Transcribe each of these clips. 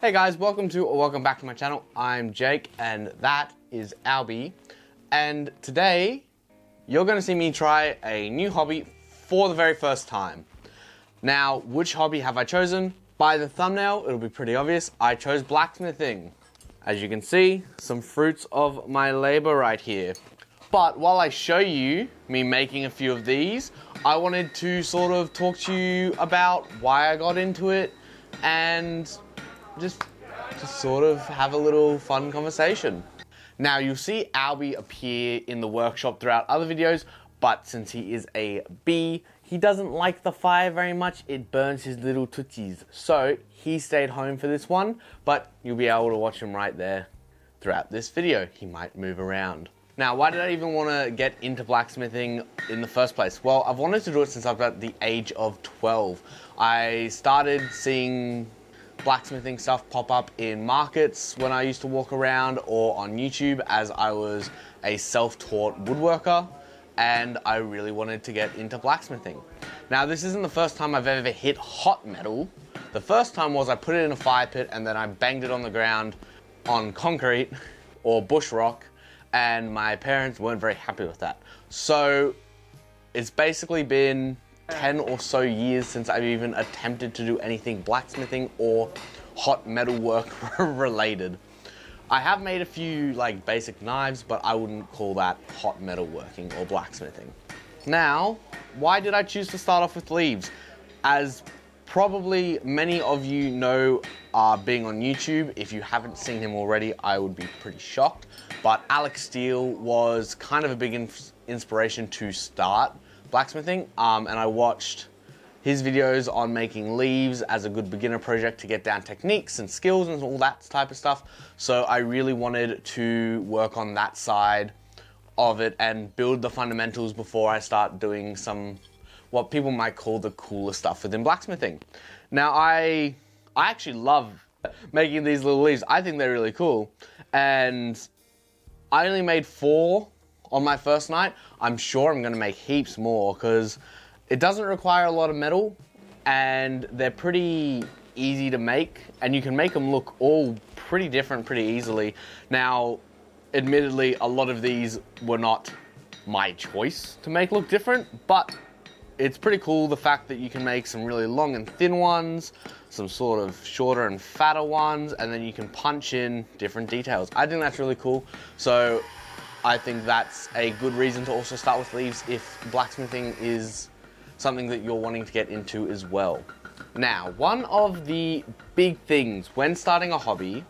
Hey guys, welcome back to my channel. I'm Jake and that is Albie. And today you're gonna see me try a new hobby for the very first time. Now, which hobby have I chosen? By the thumbnail, it'll be pretty obvious. I chose blacksmithing. As you can see, some fruits of my labor right here. But while I show you me making a few of these, I wanted to sort of talk to you about why I got into it and just sort of have a little fun conversation. Now you'll see Albie appear in the workshop throughout other videos, but since he is a bee, he doesn't like the fire very much. It burns his little tootsies. So he stayed home for this one, but you'll be able to watch him right there throughout this video. He might move around. Now, why did I even want to get into blacksmithing in the first place? Well, I've wanted to do it since I was at the age of 12. I started seeing blacksmithing stuff pop up in markets when I used to walk around or on YouTube as I was a self-taught woodworker and I really wanted to get into blacksmithing. Now this isn't the first time I've ever hit hot metal. The first time was I put it in a fire pit and then I banged it on the ground on concrete or bush rock and my parents weren't very happy with that. So it's basically been 10 or so years since I've even attempted to do anything blacksmithing or hot metal work related. I have made a few like basic knives, but I wouldn't call that hot metal working or blacksmithing. Now, why did I choose to start off with leaves? As probably many of you know, being on YouTube, if you haven't seen him already, I would be pretty shocked. But Alex Steele was kind of a big inspiration to start blacksmithing, and I watched his videos on making leaves as a good beginner project to get down techniques and skills and all that type of stuff. So I really wanted to work on that side of it and build the fundamentals before I start doing some, what people might call the cooler stuff within blacksmithing. Now I actually love making these little leaves. I think they're really cool. And I only made 4 on my first night. I'm sure I'm gonna make heaps more because it doesn't require a lot of metal and they're pretty easy to make and you can make them look all pretty different pretty easily. Now, admittedly, a lot of these were not my choice to make look different, but it's pretty cool the fact that you can make some really long and thin ones, some sort of shorter and fatter ones, and then you can punch in different details. I think that's really cool. So I think that's a good reason to also start with leaves if blacksmithing is something that you're wanting to get into as well. Now, one of the big things when starting a hobby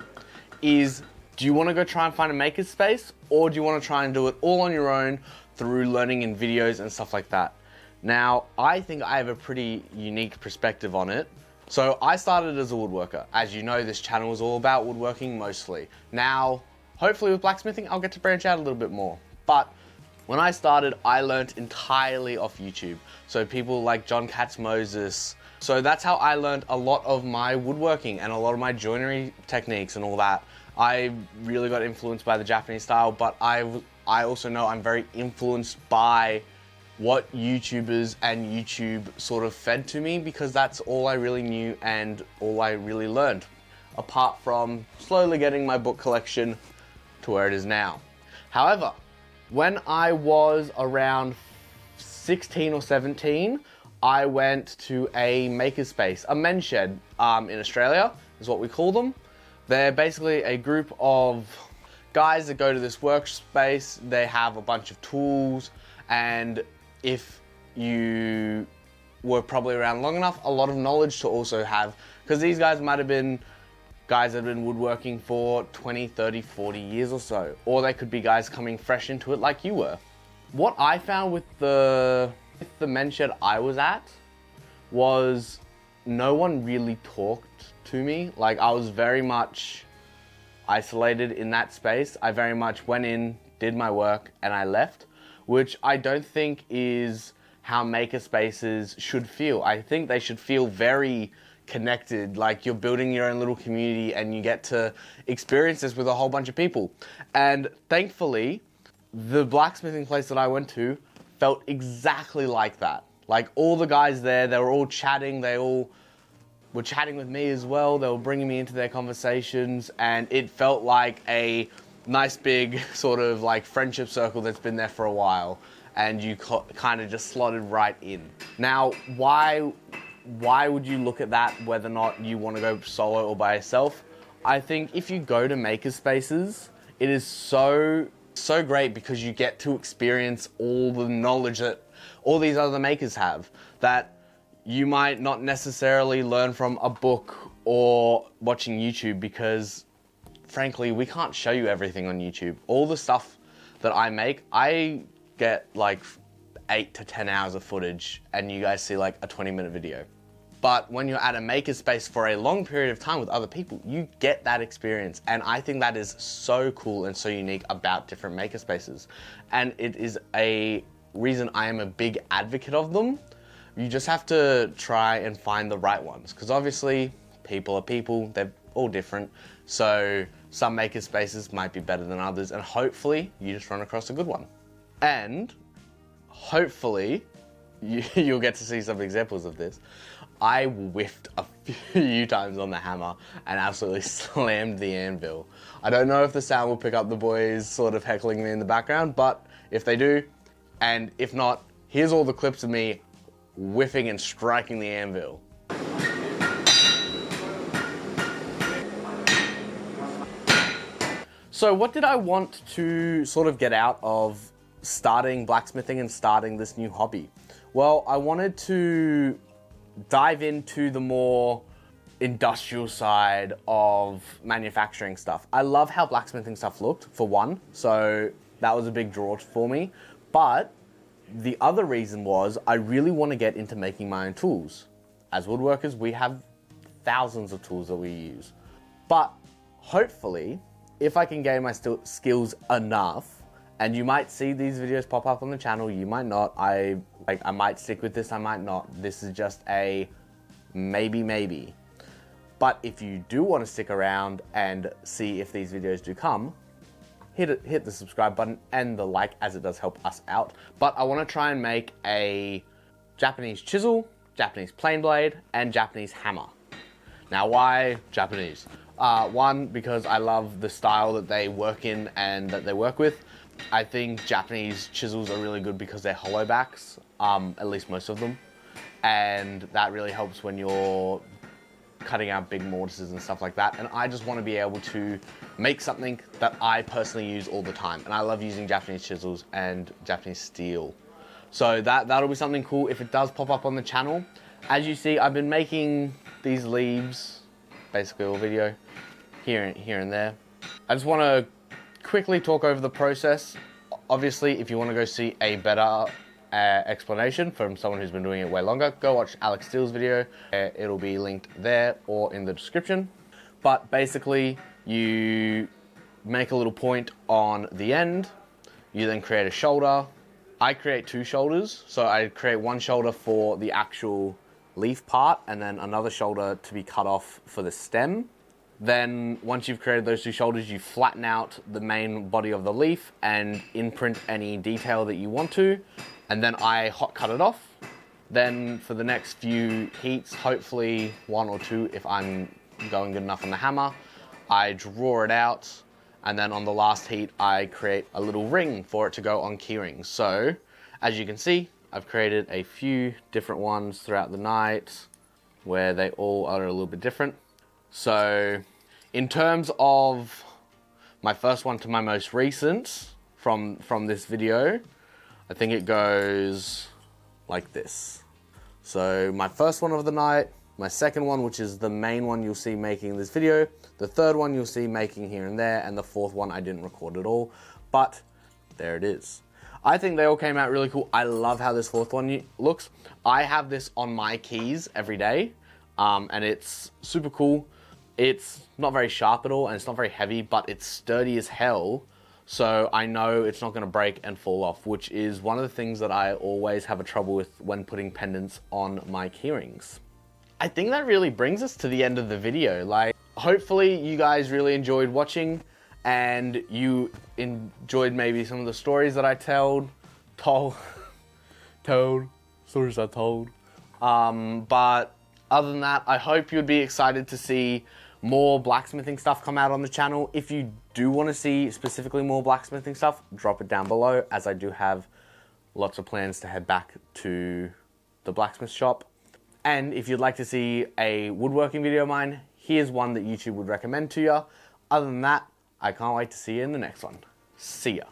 is, do you want to go try and find a makerspace or do you want to try and do it all on your own through learning in videos and stuff like that? Now, I think I have a pretty unique perspective on it. So I started as a woodworker. As you know, this channel is all about woodworking mostly. Now, hopefully with blacksmithing, I'll get to branch out a little bit more. But when I started, I learned entirely off YouTube. So people like John Katz-Moses. So that's how I learned a lot of my woodworking and a lot of my joinery techniques and all that. I really got influenced by the Japanese style, but I also know I'm very influenced by what YouTubers and YouTube sort of fed to me because that's all I really knew and all I really learned. Apart from slowly getting my book collection to where it is now. However, when I was around 16 or 17, I went to a makerspace, a men's shed in Australia is what we call them. They're basically a group of guys that go to this workspace. They have a bunch of tools, and if you were probably around long enough, a lot of knowledge to also have, because these guys might have been guys that have been woodworking for 20, 30, 40 years or so. Or they could be guys coming fresh into it like you were. What I found with the men's shed I was at was no one really talked to me. Like, I was very much isolated in that space. I very much went in, did my work, and I left, which I don't think is how makerspaces should feel. I think they should feel very connected, like you're building your own little community and you get to experience this with a whole bunch of people. And thankfully, the blacksmithing place that I went to felt exactly like that. Like all the guys there, they were all chatting, they all were chatting with me as well. They were bringing me into their conversations, and it felt like a nice big sort of like friendship circle that's been there for a while, and you kind of just slotted right in. Now, why would you look at that whether or not you want to go solo or by yourself? I think if you go to makerspaces, it is so great because you get to experience all the knowledge that all these other makers have that you might not necessarily learn from a book or watching YouTube, because frankly, we can't show you everything on YouTube. All the stuff that I make, I get like 8 to 10 hours of footage and you guys see like a 20-minute video. But when you're at a makerspace for a long period of time with other people, you get that experience. And I think that is so cool and so unique about different makerspaces. And it is a reason I am a big advocate of them. You just have to try and find the right ones, because obviously people are people, they're all different. So some makerspaces might be better than others, and hopefully you just run across a good one. And hopefully you'll get to see some examples of this. I whiffed a few times on the hammer and absolutely slammed the anvil. I don't know if the sound will pick up the boys sort of heckling me in the background, but if they do, and if not, here's all the clips of me whiffing and striking the anvil. So what did I want to sort of get out of starting blacksmithing and starting this new hobby? Well, I wanted to dive into the more industrial side of manufacturing stuff. I love how blacksmithing stuff looked, for one, so that was a big draw for me. But the other reason was I really want to get into making my own tools. As woodworkers, we have thousands of tools that we use. But hopefully, if I can gain my skills enough, and you might see these videos pop up on the channel, you might not. I might stick with this, I might not. This is just a maybe. But if you do want to stick around and see if these videos do come, hit the subscribe button and the like, as it does help us out. But I want to try and make a Japanese chisel, Japanese plane blade, and Japanese hammer. Now, why Japanese? One, because I love the style that they work in and that they work with. I think Japanese chisels are really good because they're hollow backs, at least most of them. And that really helps when you're cutting out big mortises and stuff like that. And I just want to be able to make something that I personally use all the time. And I love using Japanese chisels and Japanese steel. So that'll be something cool if it does pop up on the channel. As you see, I've been making these leaves, basically all video, here and there. I just want to quickly talk over the process. Obviously, if you want to go see a better explanation from someone who's been doing it way longer, go watch Alex Steele's video. It'll be linked there or in the description. But basically, you make a little point on the end. You then create a shoulder. I create 2 shoulders. So I create one shoulder for the actual leaf part and then another shoulder to be cut off for the stem. Then once you've created those 2 shoulders, you flatten out the main body of the leaf and imprint any detail that you want to. And then I hot cut it off. Then for the next few heats, hopefully 1 or 2 if I'm going good enough on the hammer, I draw it out. And then on the last heat, I create a little ring for it to go on keyrings. So as you can see, I've created a few different ones throughout the night where they all are a little bit different. So in terms of my first one to my most recent from this video, I think it goes like this. So my first one of the night, my second one, which is the main one you'll see making this video, the third one you'll see making here and there, and the fourth one I didn't record at all, but there it is. I think they all came out really cool. I love how this fourth one looks. I have this on my keys every day, and it's super cool. It's not very sharp at all, and it's not very heavy, but it's sturdy as hell. So I know it's not gonna break and fall off, which is one of the things that I always have a trouble with when putting pendants on my keyrings. I think that really brings us to the end of the video. Like, hopefully you guys really enjoyed watching and you enjoyed maybe some of the stories that I told. But Other than that, I hope you'd be excited to see more blacksmithing stuff come out on the channel. If you do want to see specifically more blacksmithing stuff, drop it down below, as I do have lots of plans to head back to the blacksmith shop. And if you'd like to see a woodworking video of mine, here's one that YouTube would recommend to you. Other than that, I can't wait to see you in the next one. See ya.